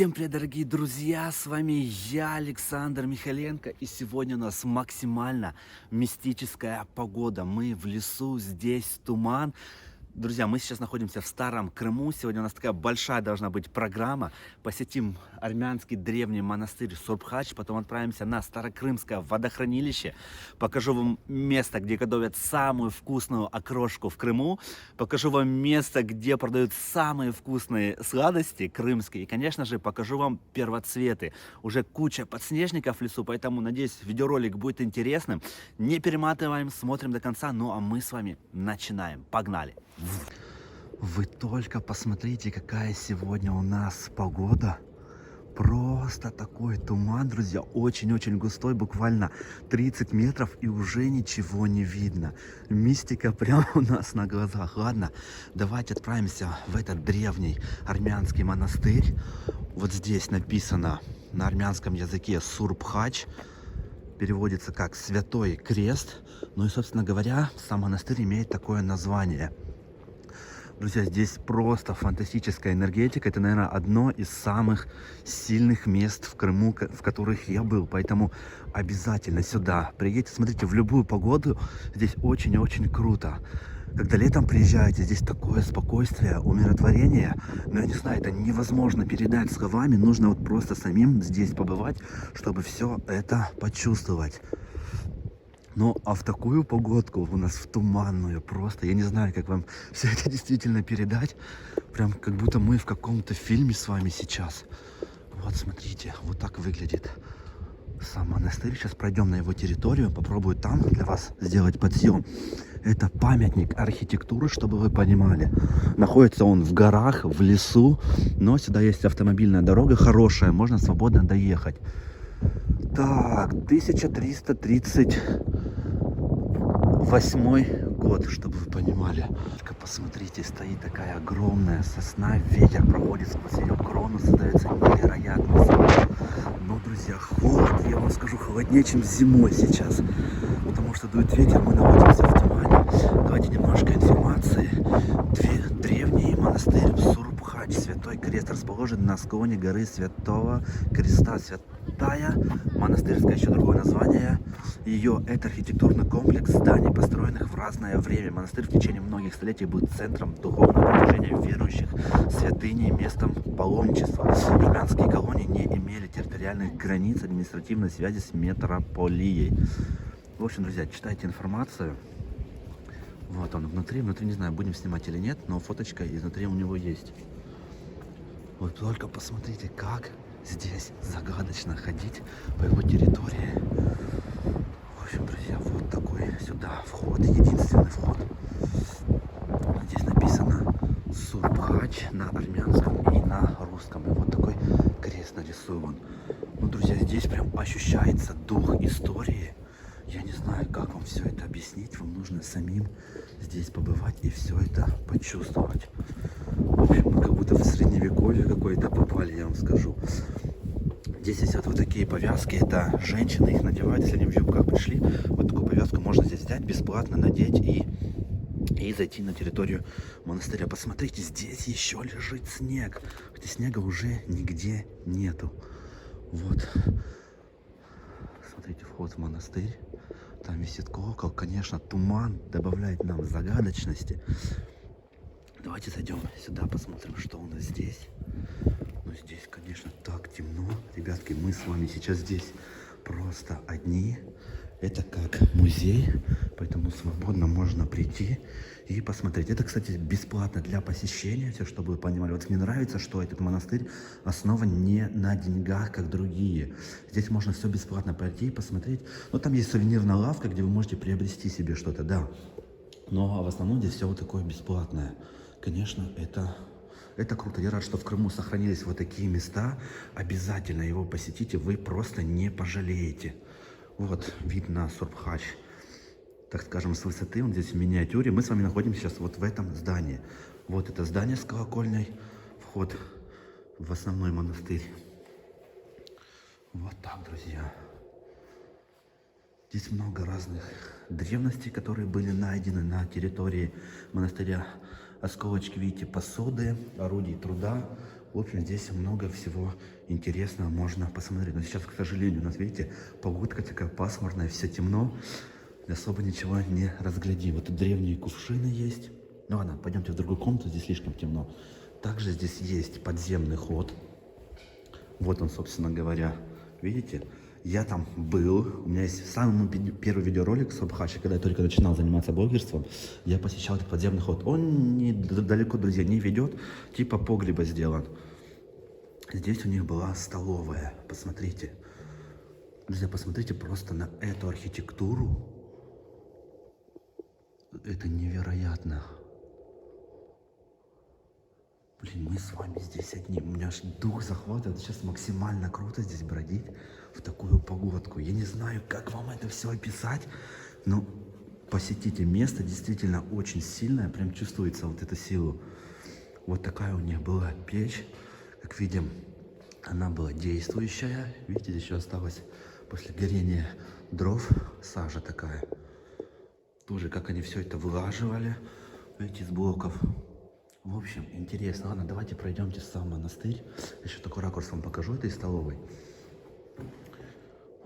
Всем привет, дорогие друзья! С вами я, Александр Михаленко, и сегодня у нас максимально мистическая погода. Мы в лесу, здесь туман. Друзья, мы сейчас находимся в Старом Крыму. Сегодня у нас такая большая должна быть программа. Посетим армянский древний монастырь Сурбхач, потом отправимся на Старокрымское водохранилище. Покажу вам место, где готовят самую вкусную окрошку в Крыму. Покажу вам место, где продают самые вкусные сладости крымские. И, конечно же, покажу вам первоцветы. Уже куча подснежников в лесу, поэтому, надеюсь, видеоролик будет интересным. Не перематываем, смотрим до конца. Ну, а мы с вами начинаем. Погнали! Вы только посмотрите, какая сегодня у нас погода. Просто такой туман, друзья, очень-очень густой, буквально 30 метров, и уже ничего не видно. Мистика прямо у нас на глазах. Ладно, давайте отправимся в этот древний армянский монастырь. Вот здесь написано на армянском языке Сурбхач. Переводится как «Святой Крест». Ну и, собственно говоря, сам монастырь имеет такое название. Друзья, здесь просто фантастическая энергетика. Это, наверное, одно из самых сильных мест в Крыму, в которых я был. Поэтому обязательно сюда приедьте. Смотрите, в любую погоду здесь очень и очень круто. Когда летом приезжаете, здесь такое спокойствие, умиротворение. Но я не знаю, это невозможно передать словами. Нужно вот просто самим здесь побывать, чтобы все это почувствовать. Ну, а в такую погодку у нас в туманную просто, я не знаю, как вам все это действительно передать. Прям как будто мы в каком-то фильме с вами сейчас. Вот, смотрите, вот так выглядит сам монастырь. Сейчас пройдем на его территорию, попробую там для вас сделать подсъем. Это памятник архитектуры, чтобы вы понимали. Находится он в горах, в лесу, но сюда есть автомобильная дорога хорошая, можно свободно доехать. Так, 1338 год, чтобы вы понимали. Только посмотрите, стоит такая огромная сосна, ветер проходит сквозь ее крону, создается невероятный звук. Но, друзья, холод, я вам скажу, холоднее, чем зимой сейчас. Потому что дует ветер, мы находимся в тумане. Давайте немножко информации. Древний монастырь Сурбхач, Святой Крест, расположен на склоне горы Святого Креста. Святая монастырская, еще другое название ее, это архитектурный комплекс зданий, построенных в разное время. Монастырь в течение многих столетий был центром духовного движения верующих, святыней, местом паломничества. Армянские колонии не имели территориальных границ, административной связи с метрополией. В общем, друзья, читайте информацию. Вот он внутри. Внутри не знаю, будем снимать или нет, но фоточка изнутри у него есть. Вот только посмотрите, как здесь загадочно ходить по его территории. В общем, друзья, вот такой сюда вход, единственный вход. Здесь написано Сурбхач на армянском и на русском. И вот такой крест нарисован. Ну, друзья, здесь прям ощущается дух истории. Я не знаю, как вам все это объяснить. Вам нужно самим здесь побывать и все это почувствовать. В общем, мы как будто в средневековье какое-то попали, я вам скажу. Здесь есть вот такие повязки. Это женщины их надевают, если они в юбках пришли. Вот такую повязку можно здесь взять, бесплатно надеть и зайти на территорию монастыря. Посмотрите, здесь еще лежит снег. Хотя снега уже нигде нету. Вот. Смотрите, вход в монастырь. Там висит колокол. Конечно, туман добавляет нам загадочности. Давайте зайдем сюда, посмотрим, что у нас здесь. Ну, здесь, конечно, так темно. Ребятки, мы с вами сейчас здесь просто одни. Это как музей, поэтому свободно можно прийти и посмотреть. Это, кстати, бесплатно для посещения, все, чтобы вы понимали. Вот мне нравится, что этот монастырь основан не на деньгах, как другие. Здесь можно все бесплатно пройти и посмотреть. Но там есть сувенирная лавка, где вы можете приобрести себе что-то, да. Но в основном здесь все вот такое бесплатное. Конечно, это круто. Я рад, что в Крыму сохранились вот такие места. Обязательно его посетите, вы просто не пожалеете. Вот вид на Сурбхач, так скажем, с высоты. Он здесь в миниатюре. Мы с вами находимся сейчас вот в этом здании. Вот это здание с колокольной. Вход в основной монастырь. Вот так, друзья. Здесь много разных древностей, которые были найдены на территории монастыря. Осколочки, видите, посуды, орудий труда. В общем, здесь много всего интересного можно посмотреть. Но сейчас, к сожалению, у нас, видите, погодка такая пасмурная, все темно. Особо ничего не разглядим. Вот тут древние кувшины есть. Ну ладно, пойдемте в другую комнату, здесь слишком темно. Также здесь есть подземный ход. Вот он, собственно говоря. Видите? Я там был. У меня есть самый первый видеоролик с Обхача, когда я только начинал заниматься блогерством. Я посещал этот подземный ход. Он недалеко, друзья, не ведет. Типа погреба сделан. Здесь у них была столовая. Посмотрите. Друзья, посмотрите просто на эту архитектуру. Это невероятно. Блин, мы с вами здесь одни. У меня аж дух захватывает. Сейчас максимально круто здесь бродить в такую погодку. Я не знаю, как вам это все описать, но посетите место. Действительно очень сильное. Прям чувствуется вот эту силу. Вот такая у них была печь. Как видим, она была действующая. Видите, здесь еще осталось после горения дров сажа такая. Тоже, как они все это вылаживали, эти из блоков. В общем, интересно. Ладно, давайте пройдемте в сам монастырь. Еще такой ракурс вам покажу этой столовой.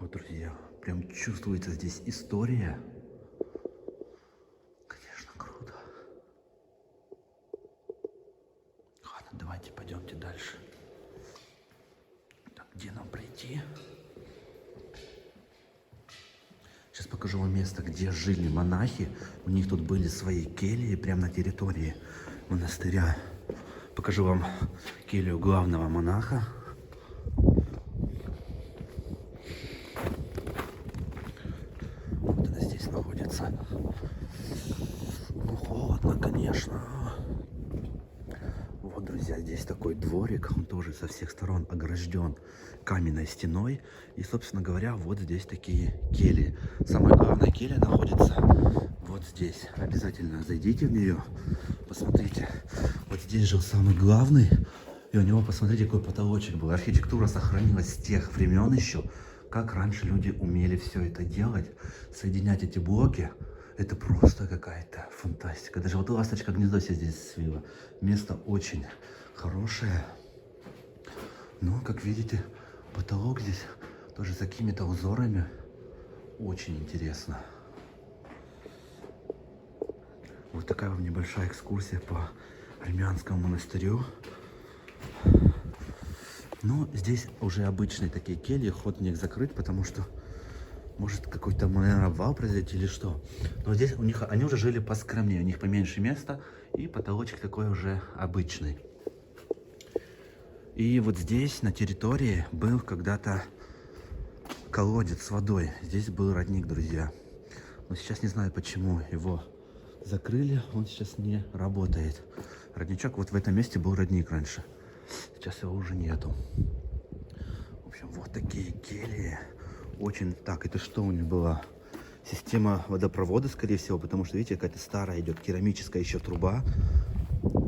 Вот, друзья, прям чувствуется здесь история. Конечно, круто. Ладно, давайте пойдемте дальше. Так, где нам пройти? Сейчас покажу вам место, где жили монахи. У них тут были свои кельи прямо на территории монастыря. Покажу вам келью главного монаха. Вот она здесь находится. Ну, холодно, конечно. Вот, друзья, здесь такой дворик. Он тоже со всех сторон огражден каменной стеной. И, собственно говоря, вот здесь такие кельи. Самая главная келья находится вот здесь. Обязательно зайдите в нее. Посмотрите. Вот здесь жил самый главный. И у него, посмотрите, какой потолочек был. Архитектура сохранилась с тех времен еще. Как раньше люди умели все это делать. Соединять эти блоки. Это просто какая-то фантастика. Даже вот ласточка гнездо себе здесь свила. Место очень хорошее. Но, как видите, потолок здесь тоже с какими-то узорами. Очень интересно. Вот такая вам небольшая экскурсия по армянскому монастырю. Но здесь уже обычные такие кельи, вход в них закрыт, потому что может какой-то, наверное, обвал произойти или что. Но здесь у них, они уже жили поскромнее, у них поменьше места, и потолочек такой уже обычный. И вот здесь, на территории, был когда-то колодец с водой. Здесь был родник, друзья. Но сейчас не знаю, почему его закрыли, он сейчас не работает. Родничок, вот в этом месте был родник раньше. Сейчас его уже нету. В общем, вот такие кельи. Очень... Так, это что у них была? Система водопровода, скорее всего, потому что, видите, какая-то старая идет керамическая еще труба.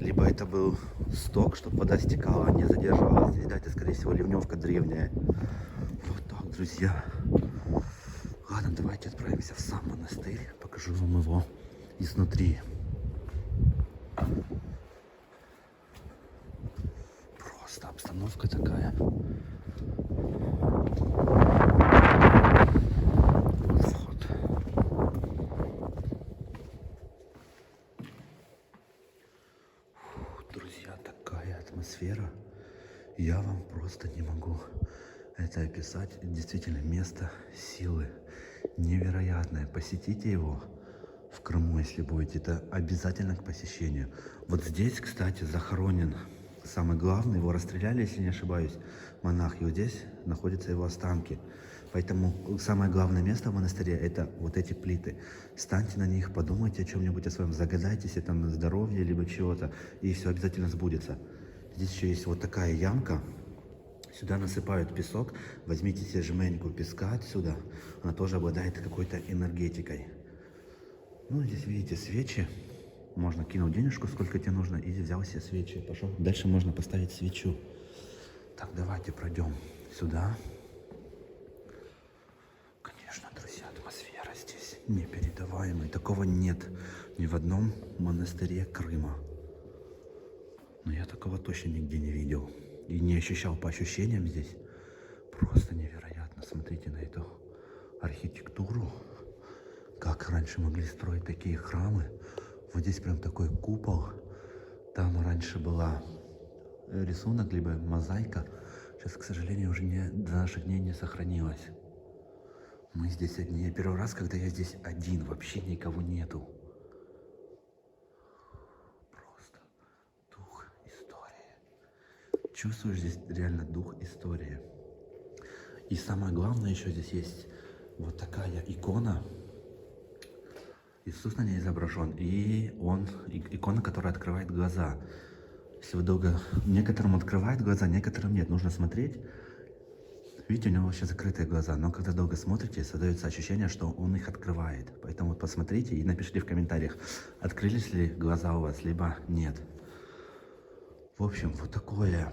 Либо это был сток, чтобы вода стекала, а не задерживалась здесь. Да, это, скорее всего, ливневка древняя. Вот так, друзья. Ладно, давайте отправимся в сам монастырь. Покажу вам его изнутри. Просто обстановка такая. Вот вход. Друзья, такая атмосфера. Я вам просто не могу это описать. Действительно, место силы невероятное. Посетите его в Крыму, если будете. Это обязательно к посещению. Вот здесь, кстати, захоронен самый главный. Его расстреляли, если не ошибаюсь, монах. И вот здесь находятся его останки. Поэтому самое главное место в монастыре — это вот эти плиты. Станьте на них, подумайте о чем-нибудь о своем, загадайте себе там на здоровье, либо чего-то, и все обязательно сбудется. Здесь еще есть вот такая ямка. Сюда насыпают песок. Возьмите себе жменьку песка отсюда. Она тоже обладает какой-то энергетикой. Ну, здесь, видите, свечи. Можно кинуть денежку, сколько тебе нужно, и взял себе свечи. Пошел. Дальше можно поставить свечу. Так, давайте пройдем сюда. Конечно, друзья, атмосфера здесь непередаваемая. Такого нет ни в одном монастыре Крыма. Но я такого точно нигде не видел. и не ощущал по ощущениям здесь. Просто невероятно. Смотрите на эту архитектуру. Как раньше могли строить такие храмы. Вот здесь прям такой купол. Там раньше была рисунок, либо мозаика. Сейчас, к сожалению, уже до наших дней не сохранилось. Мы здесь одни. Я первый раз, когда я здесь один, вообще никого нету. Просто дух истории. Чувствуешь здесь реально дух истории. И самое главное, еще здесь есть вот такая икона. Иисус на ней изображен. И икона, которая открывает глаза. Если вы долго... Некоторым открывает глаза, некоторым нет. Нужно смотреть. Видите, у него вообще закрытые глаза. Но когда долго смотрите, создается ощущение, что он их открывает. Поэтому вот посмотрите и напишите в комментариях, открылись ли глаза у вас, либо нет. В общем, вот такое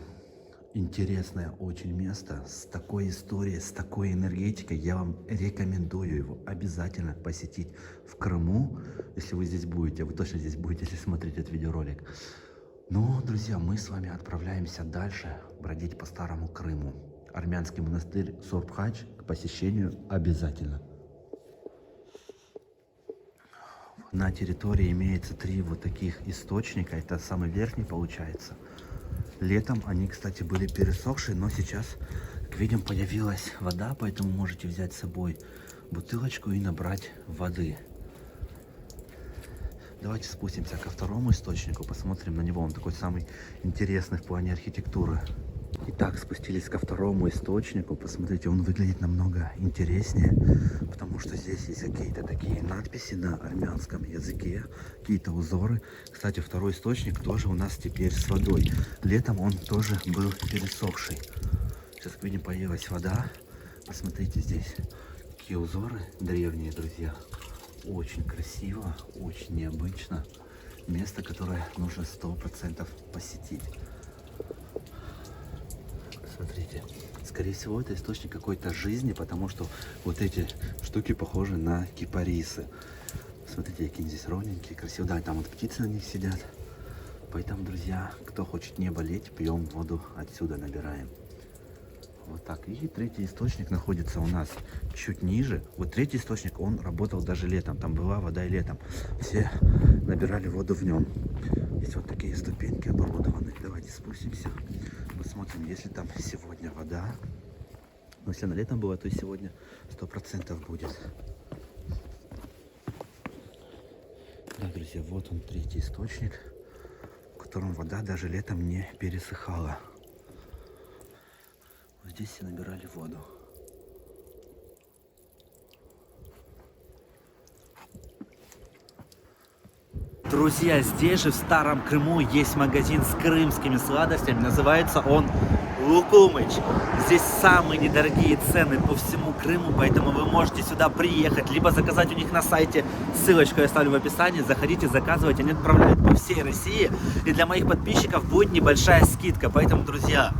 интересное очень место, с такой историей, с такой энергетикой. Я вам рекомендую его обязательно посетить в Крыму, если вы здесь будете. Вы точно здесь будете, если смотрите этот видеоролик. Ну, друзья, мы с вами отправляемся дальше бродить по старому Крыму. Армянский монастырь Сорбхач к посещению обязательно. На территории имеется 3 вот таких источника. Это самый верхний получается. Летом они, кстати, были пересохшие, но сейчас, как видим, появилась вода, поэтому можете взять с собой бутылочку и набрать воды. Давайте спустимся ко второму источнику, посмотрим на него. Он такой самый интересный в плане архитектуры. Итак, спустились ко второму источнику. Посмотрите, он выглядит намного интереснее, потому что здесь есть какие-то такие надписи на армянском языке, какие-то узоры. Кстати, второй источник тоже у нас теперь с водой. Летом он тоже был пересохший. Сейчас, как видим, появилась вода. Посмотрите здесь, какие узоры древние, друзья. Очень красиво, очень необычно. Место, которое нужно 100% посетить. Смотрите, скорее всего, это источник какой-то жизни, потому что вот эти штуки похожи на кипарисы. Смотрите, какие здесь ровненькие, красивые. Да, там вот птицы на них сидят. Поэтому, друзья, кто хочет не болеть, пьем воду отсюда, набираем. Вот так. И третий источник находится у нас чуть ниже. Вот третий источник, он работал даже летом. Там была вода и летом. Все набирали воду в нем. Есть вот такие ступеньки оборудованные. Давайте спустимся. Посмотрим, если там сегодня вода. Но если она летом была, то и сегодня 100% будет. Да, друзья, вот он третий источник, в котором вода даже летом не пересыхала. Вот здесь все набирали воду. Друзья, здесь же в Старом Крыму есть магазин с крымскими сладостями. Называется он Лукумыч. Здесь самые недорогие цены по всему Крыму, поэтому вы можете сюда приехать, либо заказать у них на сайте. Ссылочку я оставлю в описании. Заходите, заказывайте. Они отправляют по всей России. И для моих подписчиков будет небольшая скидка. Поэтому, друзья,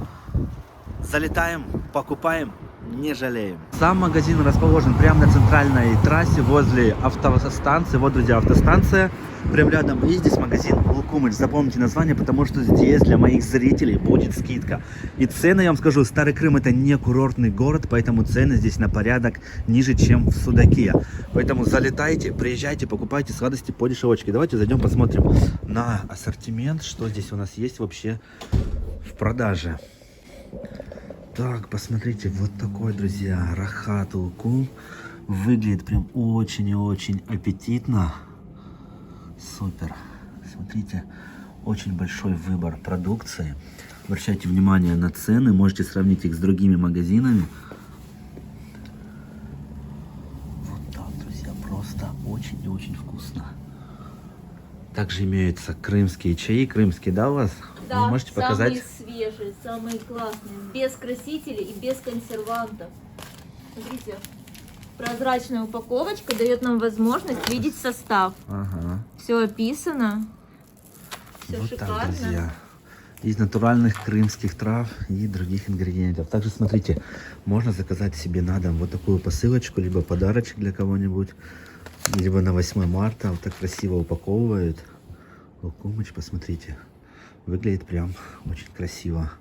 залетаем, покупаем, не жалеем. Сам магазин расположен прямо на центральной трассе возле автостанции. Вот, друзья, автостанция прям рядом. И здесь магазин Лукумыч. Запомните название, потому что здесь для моих зрителей будет скидка. И цены, я вам скажу, Старый Крым это не курортный город, поэтому цены здесь на порядок ниже, чем в Судаке. Поэтому залетайте, приезжайте, покупайте сладости по дешевочке. Давайте зайдем, посмотрим на ассортимент, что здесь у нас есть вообще в продаже. Так, посмотрите, вот такой, друзья, рахат лукум. Выглядит прям очень и очень аппетитно. Супер. Смотрите, очень большой выбор продукции. Обращайте внимание на цены, можете сравнить их с другими магазинами. Вот так, друзья, просто очень и очень вкусно. Также имеются крымские чаи. Крымские, да, у вас? Да, вы можете показать? самые свежие, самые классные, без красителей и без консервантов. Смотрите, прозрачная упаковочка дает нам возможность видеть состав. Ага. Все описано, все Вот шикарно. так, друзья. Из натуральных крымских трав и других ингредиентов. Также, смотрите, можно заказать себе на дом вот такую посылочку, либо подарочек для кого-нибудь, либо на 8 марта. Вот так красиво упаковывают. Лукумыч, посмотрите. Выглядит прям очень красиво.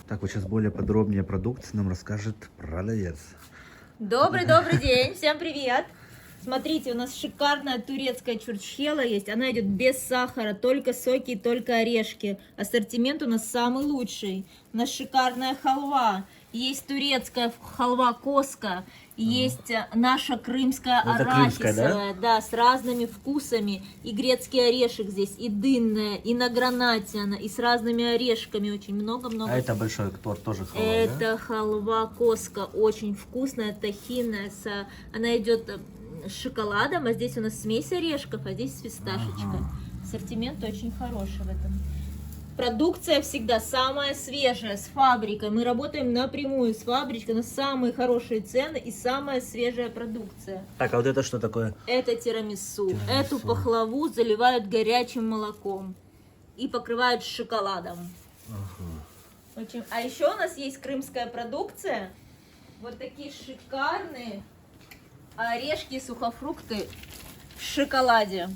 Так, вот сейчас более подробнее продукт нам расскажет продавец. Добрый день, всем привет! Смотрите, у нас шикарная турецкая чурчхела есть. Она идет без сахара, только соки и только орешки. Ассортимент у нас самый лучший. У нас шикарная халва. Есть турецкая халва коска. Есть наша крымская Это крымская, арахисовая, да, с разными вкусами. И грецкий орешек здесь, и дынная, и на гранате она, и с разными орешками. Очень много-много. А это большой торт тоже халва, Это да? халва коска, очень вкусная, тахинная. Она идет с шоколадом, а здесь у нас смесь орешков, а здесь с фисташечкой. Ассортимент очень хороший в этом. Продукция всегда самая свежая, с фабрикой. Мы работаем напрямую с фабрикой, на самые хорошие цены и самая свежая продукция. Так, а вот это что такое? Это тирамису. Эту пахлаву заливают горячим молоком и покрывают шоколадом. А еще у нас есть крымская продукция. Вот такие шикарные орешки и сухофрукты в шоколаде.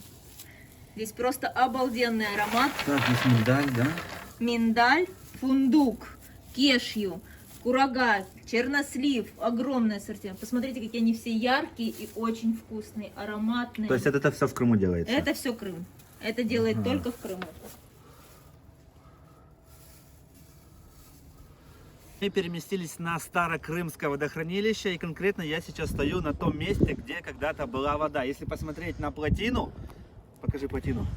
Здесь просто обалденный аромат. Так, здесь миндаль, да? Миндаль, фундук, кешью, курага, чернослив. Огромный ассортимент. Посмотрите, какие они все яркие и очень вкусные, ароматные. То есть это все в Крыму делается? Это все Крым. Это делает только в Крыму. Мы переместились на Старокрымское водохранилище, и конкретно я сейчас стою на том месте, где когда-то была вода. Если посмотреть на плотину, покажи плотину.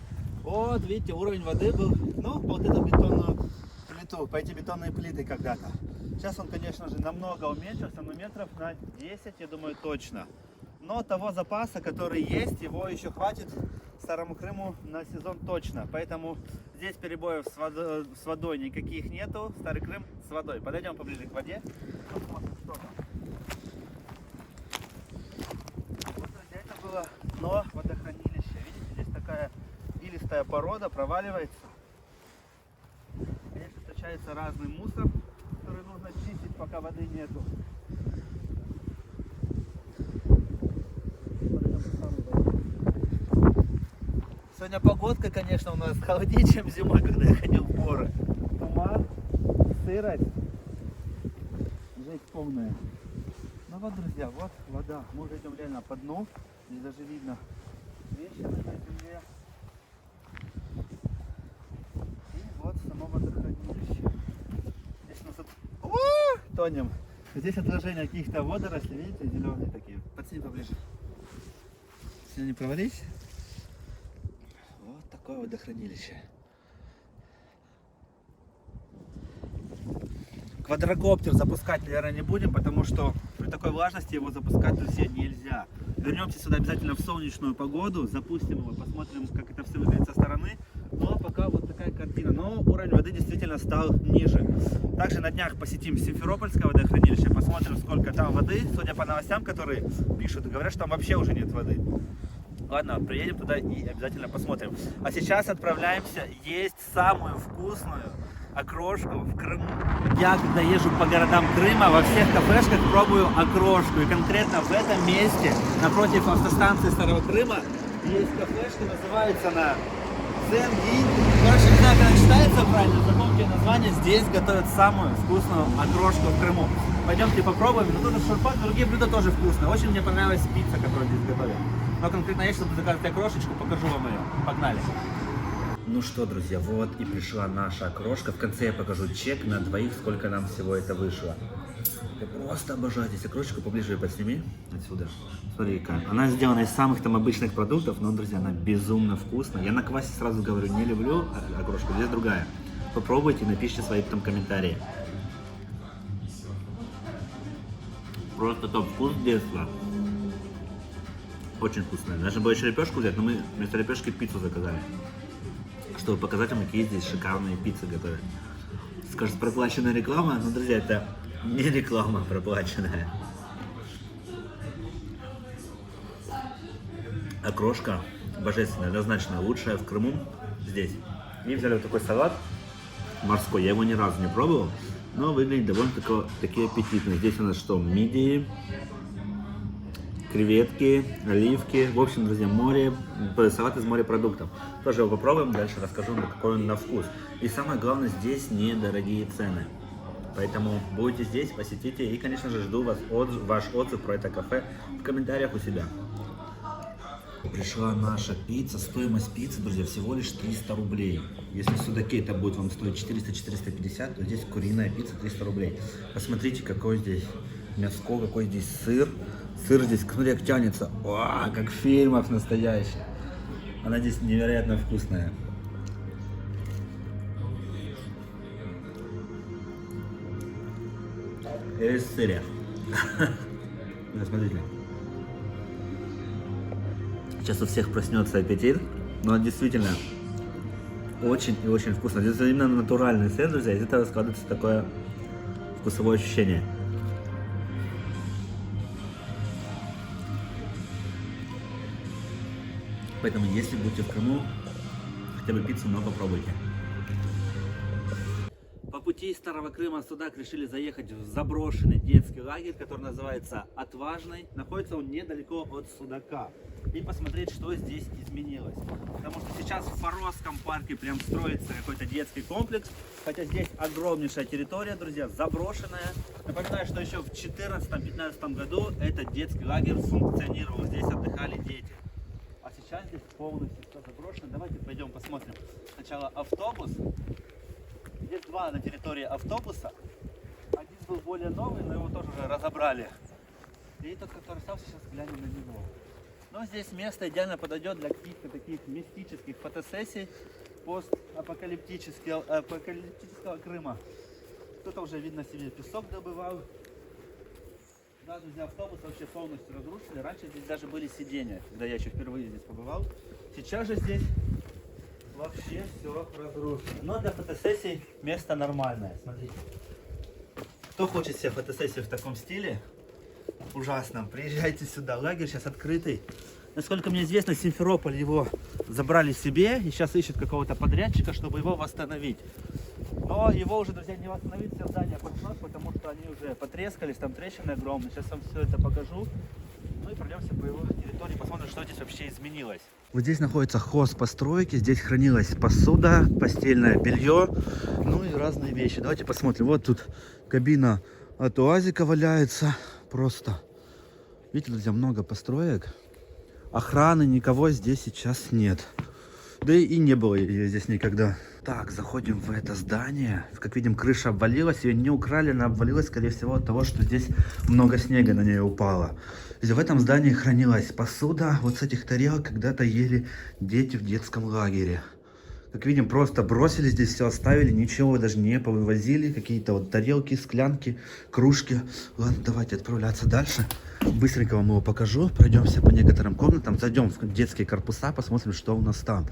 Вот, видите, уровень воды был, ну, по вот эту бетонную плиту, по эти бетонные плиты когда-то. Сейчас он, конечно же, намного уменьшился, но метров на 10, я думаю, точно. Но того запаса, который есть, его еще хватит Старому Крыму на сезон точно. Поэтому здесь перебоев с водой никаких нету. Старый Крым с водой. Подойдем поближе к воде. Посмотрим, что там. Вот, друзья, это было дно водохранилища. Видите, здесь такая илистая порода, проваливается. Здесь встречается разный мусор, который нужно чистить, пока воды нету. Сегодня погодка, конечно, у нас холоднее, чем зимой, когда я ходил в горы. Туман, сырость, жесть полная. Ну вот, друзья, вот вода. Мы уже идем реально по дну. Здесь даже видно трещины на земле. И вот само водохранилище. Здесь у нас тонем. Здесь отражение каких-то водорослей, видите, зеленые такие. Подсни поближе. Если не провались. Вот такое водохранилище. Квадрокоптер запускать, наверное, не будем, потому что при такой влажности его запускать, друзья, нельзя. Вернемся сюда обязательно в солнечную погоду, запустим его, посмотрим, как это все выглядит со стороны. Ну а пока вот такая картина. Но уровень воды действительно стал ниже. Также на днях посетим Симферопольское водохранилище, посмотрим, сколько там воды. Судя по новостям, которые пишут, говорят, что там вообще уже нет воды. Ладно, приедем туда и обязательно посмотрим. А сейчас отправляемся есть самую вкусную окрошку в Крыму. Я, когда езжу по городам Крыма, во всех кафешках пробую окрошку. И конкретно в этом месте, напротив автостанции Старого Крыма, есть кафешка, называется она Зенгин. Короче, не знаю, как она читается правильно, запомните название. Здесь готовят самую вкусную окрошку в Крыму. Пойдемте попробуем. Но тут шурпак, другие блюда тоже вкусные. Очень мне понравилась пицца, которую здесь готовят. Но конкретно я, чтобы заказать окрошечку, покажу вам ее. Погнали! Ну что, друзья, вот и пришла наша окрошка. В конце я покажу чек на двоих, сколько нам всего это вышло. Я просто обожаю здесь окрошечку. Поближе ее подсними. Отсюда. Смотри, какая. Она сделана из самых там обычных продуктов, но, друзья, она безумно вкусная. Я на квасе сразу говорю, не люблю окрошку, здесь другая. Попробуйте, напишите свои там комментарии. Просто топ, вкус детства. Очень вкусная. Нужно было еще лепешку взять, но мы вместо лепешки пиццу заказали. Чтобы показать вам, какие здесь шикарные пиццы готовят. Скажут, проплаченная реклама, но, друзья, это не реклама проплаченная. Окрошка божественная, однозначно лучшая в Крыму здесь. И взяли вот такой салат морской, я его ни разу не пробовал, но выглядит довольно-таки аппетитно. Здесь у нас что, мидии, креветки, оливки, в общем, друзья, море, салат из морепродуктов. Тоже его попробуем, дальше расскажу, какой он на вкус. И самое главное, здесь недорогие цены. Поэтому будете здесь, посетите. И, конечно же, жду вас ваш отзыв про это кафе в комментариях у себя. Пришла наша пицца. Стоимость пиццы, друзья, всего лишь 300 рублей. Если в Судаке это будет вам стоить 400-450, то здесь куриная пицца 300 рублей. Посмотрите, какой здесь мяско, какой здесь сыр. Сыр здесь, смотри, как тянется. О, как в фильмах настоящий. Она здесь невероятно вкусная. Из сыря. Смотрите. Сейчас у всех проснется аппетит, но действительно очень и очень вкусно. Здесь именно натуральный сыр, друзья, из этого складывается такое вкусовое ощущение. Поэтому, если будете в Крыму, хотя бы пиццу, но попробуйте. По пути из Старого Крыма в Судак решили заехать в заброшенный детский лагерь, который называется Отважный. Находится он недалеко от Судака. И посмотреть, что здесь изменилось. Потому что сейчас в Форосском парке прям строится какой-то детский комплекс. Хотя здесь огромнейшая территория, друзья, заброшенная. Напоминаю, что еще в 2014-2015 году этот детский лагерь функционировал. Здесь отдыхали дети. А сейчас здесь полностью все заброшено. Давайте пойдем посмотрим. Сначала автобус. Здесь два на территории автобуса. Один был более новый, но его тоже уже разобрали. И тот, который остался, сейчас глянем на него. Но здесь место идеально подойдет для каких-то таких мистических фотосессий постапокалиптического Крыма. Кто-то уже, видно, себе песок добывал. Да, друзья, автобус вообще полностью разрушили. Раньше здесь даже были сиденья, когда я еще впервые здесь побывал. Сейчас же здесь вообще все разрушено. Но для фотосессий место нормальное. Смотрите. Кто хочет себе фотосессию в таком стиле ужасном, приезжайте сюда. Лагерь сейчас открытый. Насколько мне известно, Симферополь его забрали себе и сейчас ищут какого-то подрядчика, чтобы его восстановить. Но его уже, друзья, не восстановить, все здания пошло, потому что они уже потрескались, там трещины огромные. Сейчас вам все это покажу. Ну и пройдемся по его территории, посмотрим, что здесь вообще изменилось. Вот здесь находится хозпостройки, здесь хранилась посуда, постельное белье, ну и разные вещи. Давайте посмотрим. Вот тут кабина от УАЗика валяется. Просто, видите, друзья, много построек. Охраны никого здесь сейчас нет. Да и не было ее здесь никогда. Так, заходим в это здание. Как видим, крыша обвалилась. Ее не украли, она обвалилась, скорее всего, от того, что здесь много снега на нее упало. В этом здании хранилась посуда. Вот с этих тарелок когда-то ели дети в детском лагере. Как видим, просто бросили здесь все, оставили, ничего даже не повывозили. Какие-то вот тарелки, склянки, кружки. Ладно, давайте отправляться дальше. Быстренько вам его покажу. Пройдемся по некоторым комнатам. Зайдем в детские корпуса, посмотрим, что у нас там.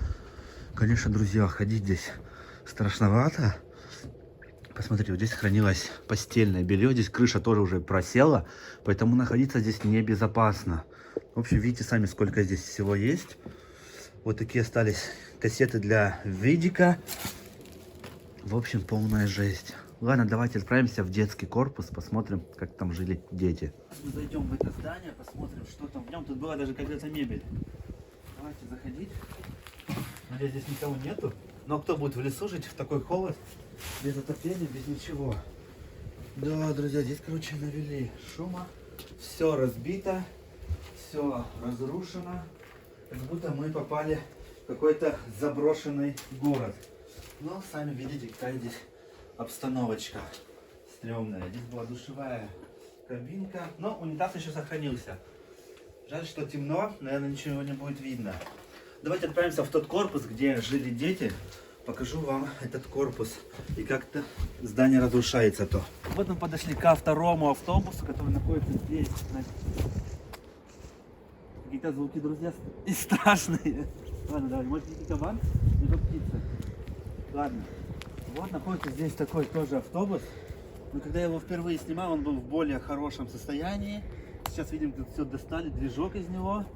Конечно, друзья, ходить здесь страшновато. Посмотрите, вот здесь хранилось постельное белье. Здесь крыша тоже уже просела, поэтому находиться здесь небезопасно. В общем, видите сами, сколько здесь всего есть. Вот такие остались кассеты для видика. В общем, полная жесть. Ладно, давайте отправимся в детский корпус, посмотрим, как там жили дети. Мы зайдем в это здание, посмотрим, что там в нем. Тут была даже какая-то мебель. Давайте заходить. Надеюсь, здесь никого нету. Но кто будет в лесу жить в такой холод, без отопления, без ничего? Да, друзья, здесь, короче, навели шума. Все разбито, все разрушено. Как будто мы попали в какой-то заброшенный город. Но сами видите, какая здесь обстановочка стрёмная. Здесь была душевая кабинка, но унитаз еще сохранился. Жаль, что темно, наверное, ничего не будет видно. Давайте отправимся в тот корпус, где жили дети. Покажу вам этот корпус и как-то здание разрушается то. Вот мы подошли ко второму автобусу, который находится здесь. Какие-то звуки, друзья, и страшные. Ладно, давай, может идти кабан, либо птица. Ладно. Вот находится здесь такой тоже автобус. Но когда я его впервые снимал, он был в более хорошем состоянии. Сейчас видим, тут все достали, движок из него.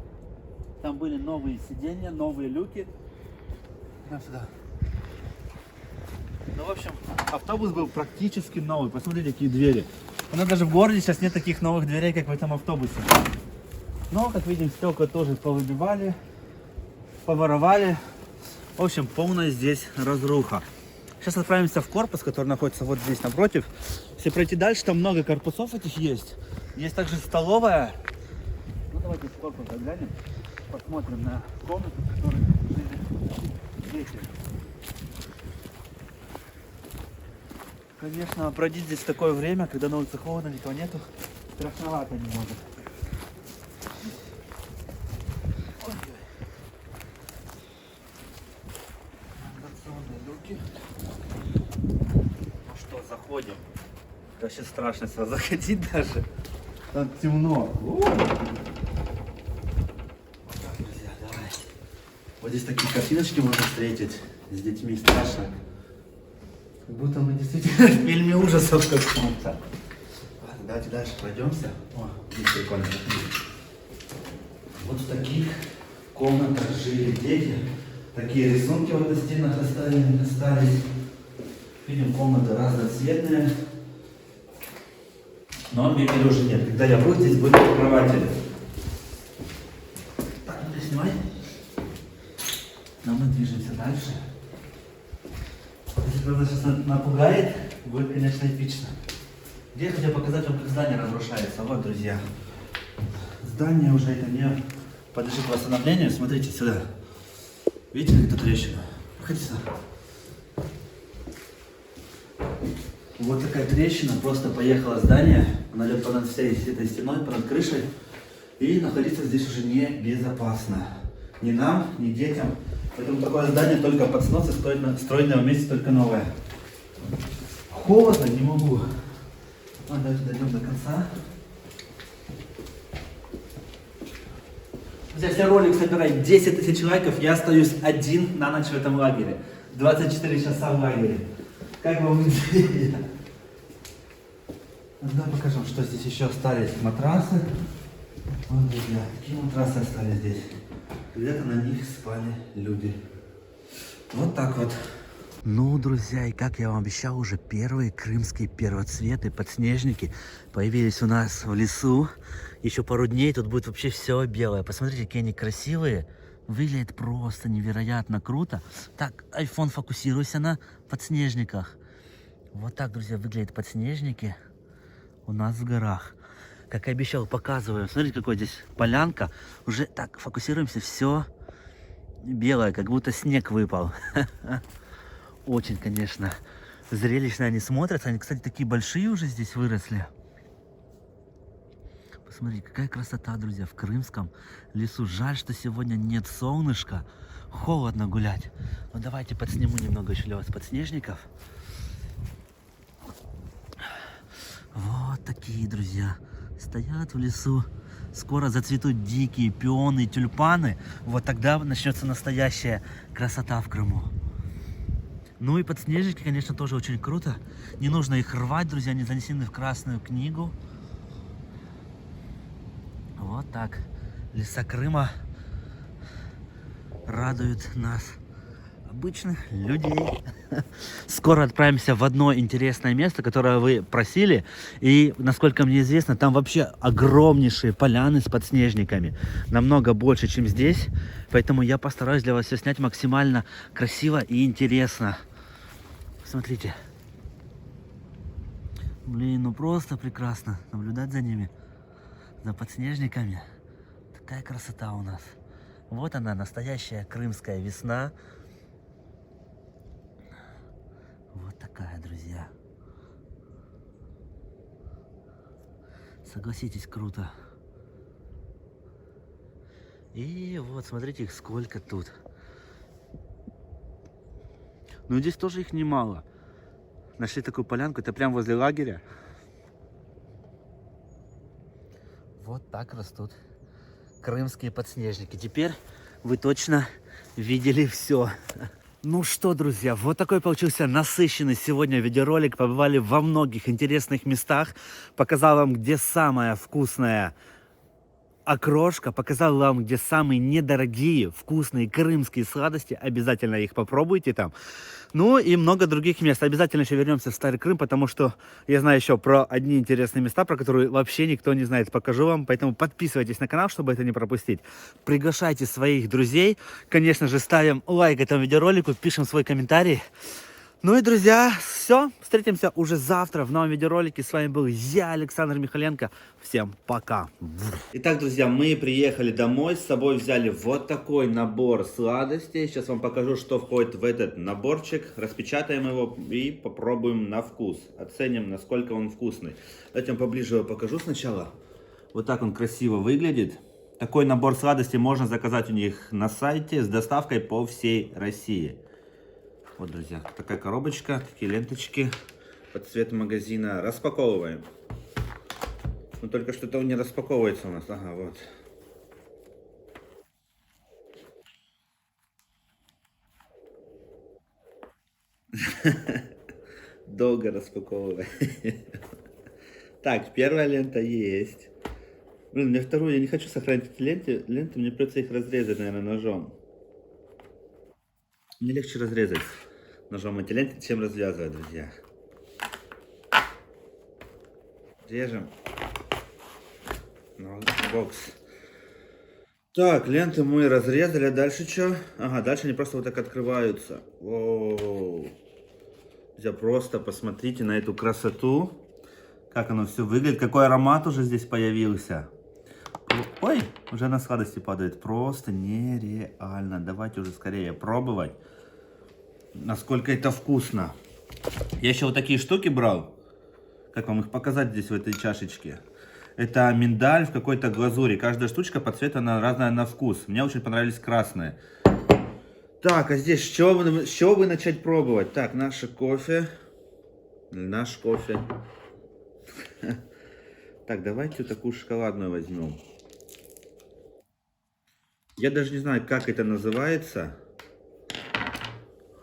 Там были новые сиденья, новые люки. Идем сюда. Ну, в общем, автобус был практически новый. Посмотрите, какие двери. У нас даже в городе сейчас нет таких новых дверей, как в этом автобусе. Но, как видим, стекла тоже повыбивали, поворовали. В общем, полная здесь разруха. Сейчас отправимся в корпус, который находится вот здесь напротив. Если пройти дальше, там много корпусов этих есть. Есть также столовая. Ну давайте в корпус заглянем, посмотрим на комнату, в которой жили дети. Конечно, бродить здесь в такое время, когда на улице холодно, никого нету, страшновато немного. Вентиляционные люки. Ну что, заходим. Вообще страшно сюда заходить даже. Там темно. Вот так, друзья, давай. Вот здесь такие картиночки можно встретить с детьми, страшно. Как будто мы действительно в фильме ужасов каком-то. Ладно, давайте дальше пройдемся. О, здесь прикольно. Вот в таких комнатах жили дети. Такие рисунки вот на стенах остались. Видим, комнаты разноцветные. Но мебели уже нет. Когда я буду, здесь будет кровати. Так, ну ты снимай. Но мы движемся дальше. Если правда сейчас напугает, будет, конечно, эпично. Где я хотел показать вам, как здание разрушается. Вот, друзья. Здание уже это не подлежит восстановлению. Смотрите сюда. Видите, эту трещину? Проходите сюда. Вот такая трещина, просто поехало здание, она идет над всей этой стеной, под крышей, и находиться здесь уже небезопасно. Ни нам, ни детям. Поэтому такое здание только под снос, и строить на месте только новое. Холодно, не могу. Ну, давайте дойдем до конца. Друзья, если ролик собирает 10 тысяч лайков, я остаюсь один на ночь в этом лагере. 24 часа в лагере. Как вам идея? Давай покажем, что здесь еще остались. Матрасы. Вот, друзья, такие матрасы остались здесь. Где-то на них спали люди. Вот так вот. Ну, друзья, и как я вам обещал, уже первые крымские первоцветы, подснежники появились у нас в лесу. Еще пару дней тут будет вообще все белое. Посмотрите, какие они красивые. Выглядит просто невероятно круто. Так, iPhone, фокусируйся на подснежниках. Вот так, друзья, выглядят подснежники у нас в горах. Как и обещал, показываю. Смотрите, какой здесь полянка. Уже так, фокусируемся, все белое, как будто снег выпал. Очень, конечно, зрелищно они смотрятся. Они, кстати, такие большие уже здесь выросли. Посмотрите, какая красота, друзья, в крымском лесу. Жаль, что сегодня нет солнышка. Холодно гулять. Но давайте подсниму немного еще для вас подснежников. Вот такие, друзья, стоят в лесу. Скоро зацветут дикие пионы, тюльпаны. Вот тогда начнется настоящая красота в Крыму. Ну и подснежники, конечно, тоже очень круто. Не нужно их рвать, друзья, они занесены в Красную книгу. Вот так. Леса Крыма радуют нас, обычных людей. Скоро отправимся в одно интересное место, которое вы просили. И, насколько мне известно, там вообще огромнейшие поляны с подснежниками. Намного больше, чем здесь. Поэтому я постараюсь для вас все снять максимально красиво и интересно. Смотрите. Блин, ну просто прекрасно наблюдать за ними. За подснежниками. Такая красота у нас. Вот она, настоящая крымская весна. Вот такая, друзья. Согласитесь, круто. И вот, смотрите, их сколько тут. Ну, здесь тоже их немало. Нашли такую полянку, это прямо возле лагеря. Вот так растут крымские подснежники. Теперь вы точно видели все. Ну что, друзья, вот такой получился насыщенный сегодня видеоролик. Побывали во многих интересных местах. Показал вам, где самая вкусная окрошка. Показал вам, где самые недорогие, вкусные крымские сладости. Обязательно их попробуйте там. Ну и много других мест. Обязательно еще вернемся в Старый Крым, потому что я знаю еще про одни интересные места, про которые вообще никто не знает. Покажу вам, поэтому подписывайтесь на канал, чтобы это не пропустить. Приглашайте своих друзей. Конечно же, ставим лайк этому видеоролику, пишем свой комментарий. Ну и, друзья, все. Встретимся уже завтра в новом видеоролике. С вами был я, Александр Михаленко. Всем пока. Итак, друзья, мы приехали домой. С собой взяли вот такой набор сладостей. Сейчас вам покажу, что входит в этот наборчик. Распечатаем его и попробуем на вкус. Оценим, насколько он вкусный. Давайте вам поближе его покажу сначала. Вот так он красиво выглядит. Такой набор сладостей можно заказать у них на сайте с доставкой по всей России. Вот, друзья, такая коробочка, такие ленточки под цвет магазина. Распаковываем. Но только что-то он не распаковывается у нас. Ага, вот. Долго распаковываем. Так, первая лента есть. Блин, мне вторую, я не хочу сохранить эти ленты, мне придется их разрезать, наверное, ножом. Мне легче разрезать ножом эти ленты, чем развязывать, друзья. Режем. Ну, бокс. Так, ленты мы разрезали, а дальше что? Ага, дальше они просто вот так открываются. Воу. Друзья, просто посмотрите на эту красоту. Как оно все выглядит, какой аромат уже здесь появился. Ой, уже на сладости падает. Просто нереально. Давайте уже скорее пробовать. Насколько это вкусно. Я еще вот такие штуки брал. Как вам их показать здесь в этой чашечке? Это миндаль в какой-то глазури. Каждая штучка по цвету она разная на вкус. Мне очень понравились красные. Так, а здесь с чего бы начать пробовать? Так, наш кофе. Наш кофе. Так, давайте вот такую шоколадную возьмем. Я даже не знаю, как это называется.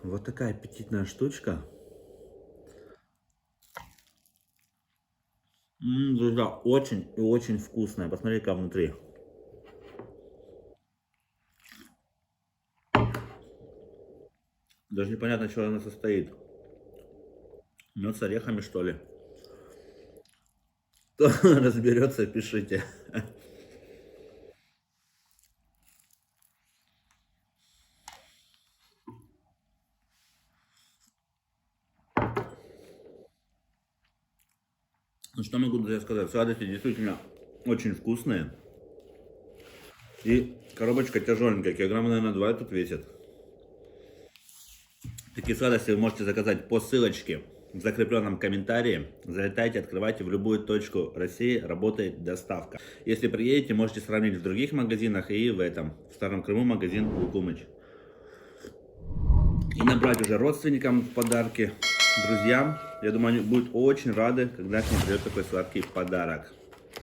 Вот такая аппетитная штучка. Друзья, очень и очень вкусная. Посмотрите-ка внутри. Даже непонятно, что она состоит. Мед с орехами, что ли? Кто разберется, пишите. Ну что могу друзья сказать? Сладости действительно очень вкусные. И коробочка тяжеленькая, килограмма, наверное, 2 тут весит. Такие сладости вы можете заказать по ссылочке в закрепленном комментарии. Залетайте, открывайте, в любую точку России работает доставка. Если приедете, можете сравнить в других магазинах и в этом, в Старом Крыму, магазин Лукумыч. И набрать уже родственникам в подарки, друзьям. Я думаю, они будут очень рады, когда к ним придет такой сладкий подарок.